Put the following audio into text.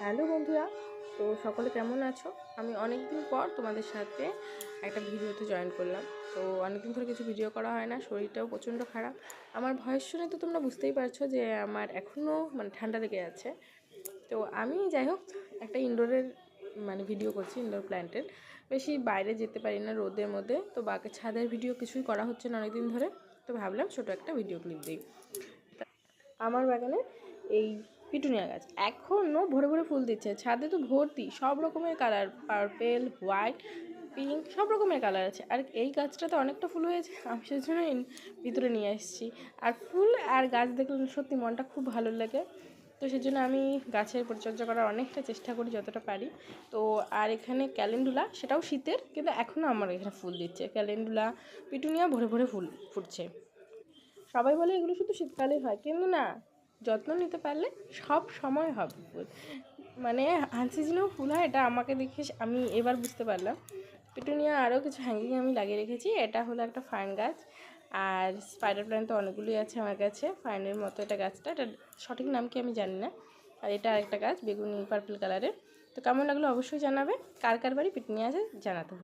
Hello বন্ধুরা, তো সকলে কেমন আছো? আমি অনেক দিন পর তোমাদের সাথে একটা ভিডিওতে জয়েন করলাম। তো অনেক দিন ধরে কিছু ভিডিও করা হয় না, শরীরটাও প্রচণ্ড খারাপ। আমার ভয়েস শুনে তো তোমরা বুঝতেই পারছো যে আমার এখনও ঠান্ডা লেগে আছে। তো আমি যাই হোক একটা ইনডোরের ভিডিও করছি, ইনডোর প্ল্যান্টের। বেশি বাইরে যেতে পারি না রোদের মধ্যে, তো বাকি ছাদের ভিডিও কিছুই করা হচ্ছে না অনেক দিন ধরে। তো ভাবলাম ছোটো একটা ভিডিও ক্লিপ দিই। আমার বাগানে এই পিটুনিয়া গাছ এখনও ভরে ভরে ফুল দিচ্ছে। ছাদে তো ভর্তি সব রকমের কালার, পার্পেল, হোয়াইট, পিঙ্ক, সব রকমের কালার আছে। আর এই গাছটাতে অনেকটা ফুল হয়েছে, আমি সেজন্য ভিতরে নিয়ে এসেছি। আর ফুল আর গাছ দেখলে সত্যি মনটা খুব ভালো লাগে। তো সেজন্য আমি গাছের পরিচর্যা করার অনেকটা চেষ্টা করি যতটা পারি। তো আর এখানে ক্যালেন্ডুলা, সেটাও শীতের, কিন্তু এখনও আমার এখানে ফুল দিচ্ছে। ক্যালেন্ডুলা, পিটুনিয়া ভরে ভরে ফুল ফুটছে। সবাই বলে এগুলো শুধু শীতকালেই হয়, কিন্তু না, যত্ন নিতে পারলে সব সময় হবে ফুল। আনসিজনেও ফুল হয়, এটা আমাকে দেখে আমি এবার বুঝতে পারলাম। পিটুনিয়া আরও কিছু হ্যাঙ্গিং আমি লাগিয়ে রেখেছি। এটা হলো একটা ফার্ন গাছ, আর স্পাইডার প্ল্যান্ট তো অনেকগুলোই আছে আমার কাছে। ফার্নের মতো এটা গাছটা, এটা সঠিক নাম কি আমি জানি না। আর এটা আরেকটা গাছ বেগুনি পার্পল কালারের। তো কেমন লাগলো অবশ্যই জানাবে। কার কার বাড়ি পিটুনিয়া আছে জানাতে হবে।